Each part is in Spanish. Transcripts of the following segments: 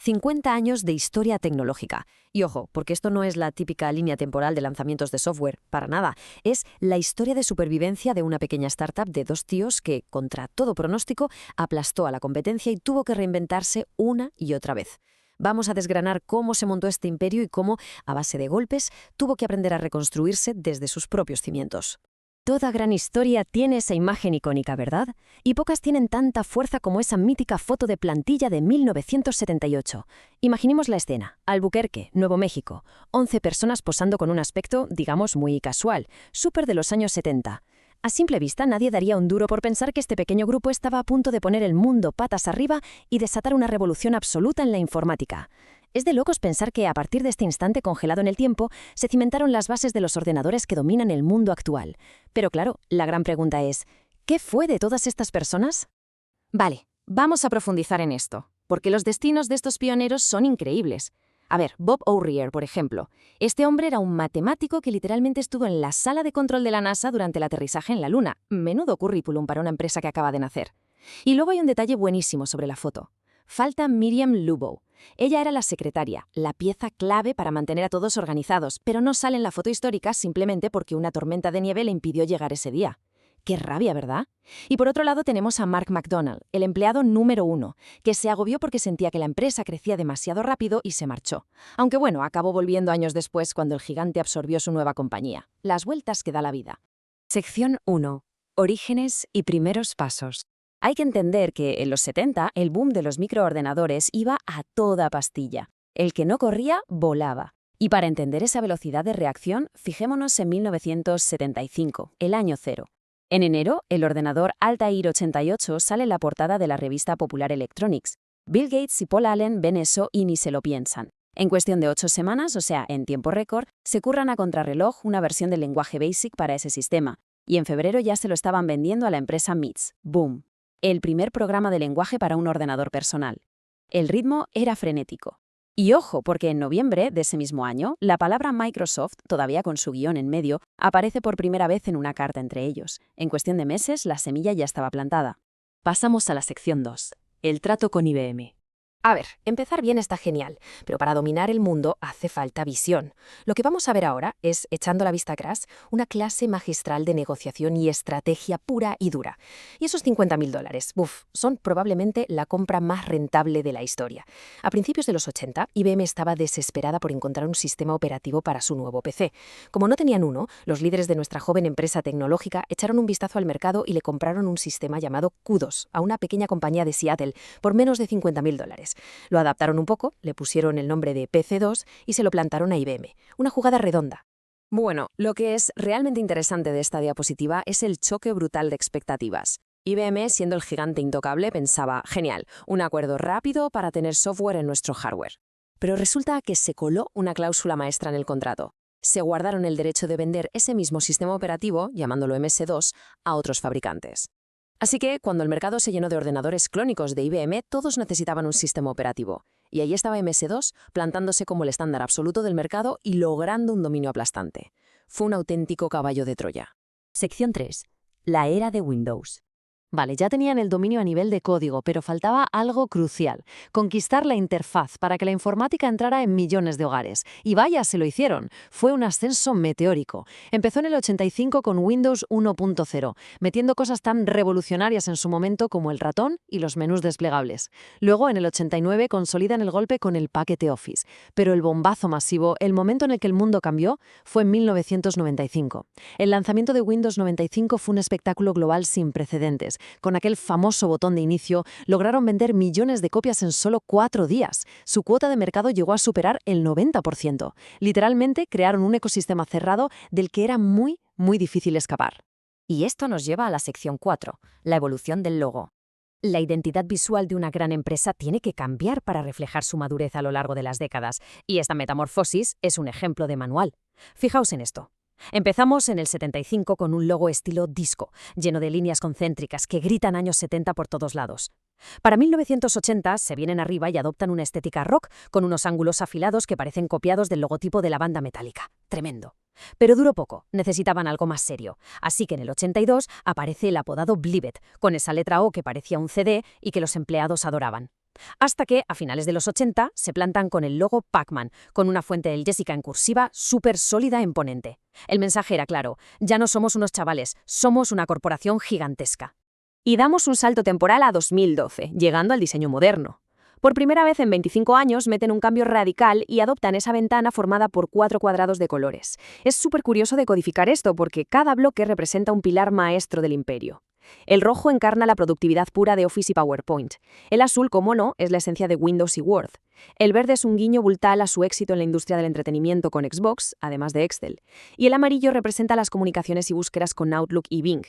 50 años de historia tecnológica. Y ojo, porque esto no es la típica línea temporal de lanzamientos de software, para nada. Es la historia de supervivencia de una pequeña startup de dos tíos que, contra todo pronóstico, aplastó a la competencia y tuvo que reinventarse una y otra vez. Vamos a desgranar cómo se montó este imperio y cómo, a base de golpes, tuvo que aprender a reconstruirse desde sus propios cimientos. Toda gran historia tiene esa imagen icónica, ¿verdad? Y pocas tienen tanta fuerza como esa mítica foto de plantilla de 1978. Imaginemos la escena. Albuquerque, Nuevo México. 11 personas posando con un aspecto, digamos, muy casual, súper de los años 70. A simple vista, nadie daría un duro por pensar que este pequeño grupo estaba a punto de poner el mundo patas arriba y desatar una revolución absoluta en la informática. Es de locos pensar que, a partir de este instante congelado en el tiempo, se cimentaron las bases de los ordenadores que dominan el mundo actual. Pero claro, la gran pregunta es, ¿qué fue de todas estas personas? Vale, vamos a profundizar en esto, porque los destinos de estos pioneros son increíbles. A ver, Bob O'Rear, por ejemplo. Este hombre era un matemático que literalmente estuvo en la sala de control de la NASA durante el aterrizaje en la Luna. Menudo currículum para una empresa que acaba de nacer. Y luego hay un detalle buenísimo sobre la foto. Falta Miriam Lubow. Ella era la secretaria, la pieza clave para mantener a todos organizados, pero no sale en la foto histórica simplemente porque una tormenta de nieve le impidió llegar ese día. ¡Qué rabia!, ¿verdad? Y por otro lado tenemos a Mark McDonald, el empleado número 1, que se agobió porque sentía que la empresa crecía demasiado rápido y se marchó. Aunque bueno, acabó volviendo años después cuando el gigante absorbió su nueva compañía. Las vueltas que da la vida. Sección 1. Orígenes y primeros pasos. Hay que entender que en los 70 el boom de los microordenadores iba a toda pastilla. El que no corría, volaba. Y para entender esa velocidad de reacción, fijémonos en 1975, el año cero. En enero, el ordenador Altair 88 sale en la portada de la revista Popular Electronics. Bill Gates y Paul Allen ven eso y ni se lo piensan. En cuestión de 8 semanas, o sea, en tiempo récord, se curran a contrarreloj una versión del lenguaje BASIC para ese sistema. Y en febrero ya se lo estaban vendiendo a la empresa MITS. ¡Boom! El primer programa de lenguaje para un ordenador personal. El ritmo era frenético. Y ojo, porque en noviembre de ese mismo año, la palabra Microsoft, todavía con su guión en medio, aparece por primera vez en una carta entre ellos. En cuestión de meses, la semilla ya estaba plantada. Pasamos a la sección 2. El trato con IBM. A ver, empezar bien está genial, pero para dominar el mundo hace falta visión. Lo que vamos a ver ahora es, echando la vista atrás, una clase magistral de negociación y estrategia pura y dura. Y esos $50.000, son probablemente la compra más rentable de la historia. A principios de los 80, IBM estaba desesperada por encontrar un sistema operativo para su nuevo PC. Como no tenían uno, los líderes de nuestra joven empresa tecnológica echaron un vistazo al mercado y le compraron un sistema llamado Kudos a una pequeña compañía de Seattle por menos de $50.000. Lo adaptaron un poco, le pusieron el nombre de PC2 y se lo plantaron a IBM. Una jugada redonda. Bueno, lo que es realmente interesante de esta diapositiva es el choque brutal de expectativas. IBM, siendo el gigante intocable, pensaba, genial, un acuerdo rápido para tener software en nuestro hardware. Pero resulta que se coló una cláusula maestra en el contrato. Se guardaron el derecho de vender ese mismo sistema operativo, llamándolo MS2, a otros fabricantes. Así que, cuando el mercado se llenó de ordenadores clónicos de IBM, todos necesitaban un sistema operativo. Y ahí estaba MS2, plantándose como el estándar absoluto del mercado y logrando un dominio aplastante. Fue un auténtico caballo de Troya. Sección 3. La era de Windows. Vale, ya tenían el dominio a nivel de código, pero faltaba algo crucial: conquistar la interfaz para que la informática entrara en millones de hogares. Y vaya, se lo hicieron. Fue un ascenso meteórico. Empezó en el 85 con Windows 1.0, metiendo cosas tan revolucionarias en su momento como el ratón y los menús desplegables. Luego, en el 89, consolidan el golpe con el paquete Office. Pero el bombazo masivo, el momento en el que el mundo cambió, fue en 1995. El lanzamiento de Windows 95 fue un espectáculo global sin precedentes. Con aquel famoso botón de inicio, lograron vender millones de copias en solo 4 días. Su cuota de mercado llegó a superar el 90%. Literalmente crearon un ecosistema cerrado del que era muy difícil escapar. Y esto nos lleva a la sección 4, la evolución del logo. La identidad visual de una gran empresa tiene que cambiar para reflejar su madurez a lo largo de las décadas, y esta metamorfosis es un ejemplo de manual. Fijaos en esto. Empezamos en el 75 con un logo estilo disco, lleno de líneas concéntricas que gritan años 70 por todos lados. Para 1980 se vienen arriba y adoptan una estética rock con unos ángulos afilados que parecen copiados del logotipo de la banda Metallica. Tremendo. Pero duró poco, necesitaban algo más serio. Así que en el 82 aparece el apodado Blivet, con esa letra O que parecía un CD y que los empleados adoraban. Hasta que, a finales de los 80, se plantan con el logo Pac-Man, con una fuente del Jessica en cursiva súper sólida e imponente. El mensaje era claro: ya no somos unos chavales, somos una corporación gigantesca. Y damos un salto temporal a 2012, llegando al diseño moderno. Por primera vez en 25 años meten un cambio radical y adoptan esa ventana formada por 4 cuadrados de colores. Es súper curioso decodificar esto porque cada bloque representa un pilar maestro del imperio. El rojo encarna la productividad pura de Office y PowerPoint. El azul, como no, es la esencia de Windows y Word. El verde es un guiño brutal a su éxito en la industria del entretenimiento con Xbox, además de Excel. Y el amarillo representa las comunicaciones y búsquedas con Outlook y Bing.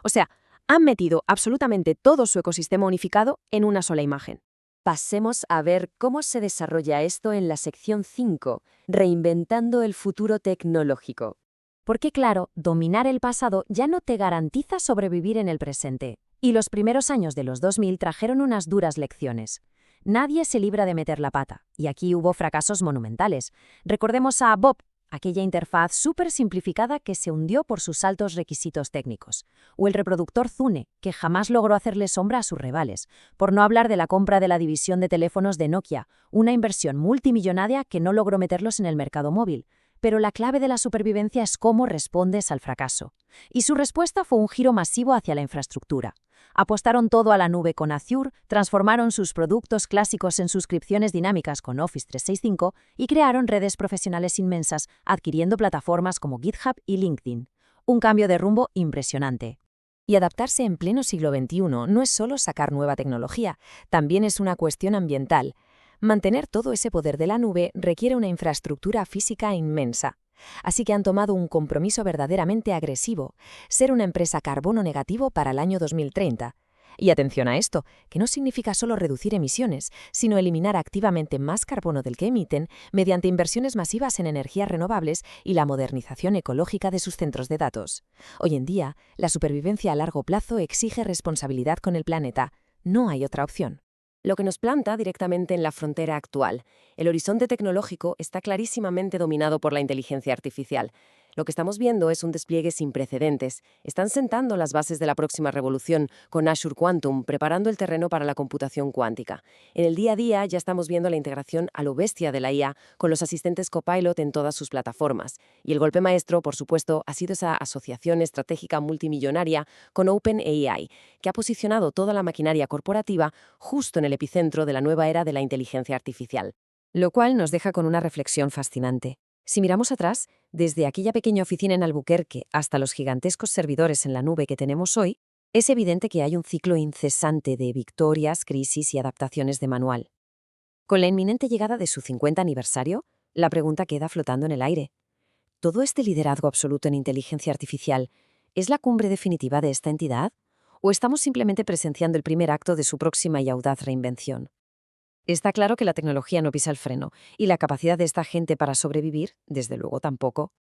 O sea, han metido absolutamente todo su ecosistema unificado en una sola imagen. Pasemos a ver cómo se desarrolla esto en la sección 5, reinventando el futuro tecnológico. Porque claro, dominar el pasado ya no te garantiza sobrevivir en el presente. Y los primeros años de los 2000 trajeron unas duras lecciones. Nadie se libra de meter la pata, y aquí hubo fracasos monumentales. Recordemos a Bob, aquella interfaz súper simplificada que se hundió por sus altos requisitos técnicos. O el reproductor Zune, que jamás logró hacerle sombra a sus rivales. Por no hablar de la compra de la división de teléfonos de Nokia, una inversión multimillonaria que no logró meterlos en el mercado móvil. Pero la clave de la supervivencia es cómo respondes al fracaso. Y su respuesta fue un giro masivo hacia la infraestructura. Apostaron todo a la nube con Azure, transformaron sus productos clásicos en suscripciones dinámicas con Office 365 y crearon redes profesionales inmensas, adquiriendo plataformas como GitHub y LinkedIn. Un cambio de rumbo impresionante. Y adaptarse en pleno siglo XXI no es solo sacar nueva tecnología, también es una cuestión ambiental. Mantener todo ese poder de la nube requiere una infraestructura física inmensa. Así que han tomado un compromiso verdaderamente agresivo: ser una empresa carbono negativo para el año 2030. Y atención a esto, que no significa solo reducir emisiones, sino eliminar activamente más carbono del que emiten mediante inversiones masivas en energías renovables y la modernización ecológica de sus centros de datos. Hoy en día, la supervivencia a largo plazo exige responsabilidad con el planeta. No hay otra opción. Lo que nos planta directamente en la frontera actual. El horizonte tecnológico está clarísimamente dominado por la inteligencia artificial. Lo que estamos viendo es un despliegue sin precedentes. Están sentando las bases de la próxima revolución con Azure Quantum, preparando el terreno para la computación cuántica. En el día a día ya estamos viendo la integración a lo bestia de la IA con los asistentes Copilot en todas sus plataformas. Y el golpe maestro, por supuesto, ha sido esa asociación estratégica multimillonaria con OpenAI, que ha posicionado toda la maquinaria corporativa justo en el epicentro de la nueva era de la inteligencia artificial. Lo cual nos deja con una reflexión fascinante. Si miramos atrás, desde aquella pequeña oficina en Albuquerque hasta los gigantescos servidores en la nube que tenemos hoy, es evidente que hay un ciclo incesante de victorias, crisis y adaptaciones de manual. Con la inminente llegada de su 50 aniversario, la pregunta queda flotando en el aire. ¿Todo este liderazgo absoluto en inteligencia artificial es la cumbre definitiva de esta entidad? ¿O estamos simplemente presenciando el primer acto de su próxima y audaz reinvención? Está claro que la tecnología no pisa el freno, y la capacidad de esta gente para sobrevivir, desde luego tampoco.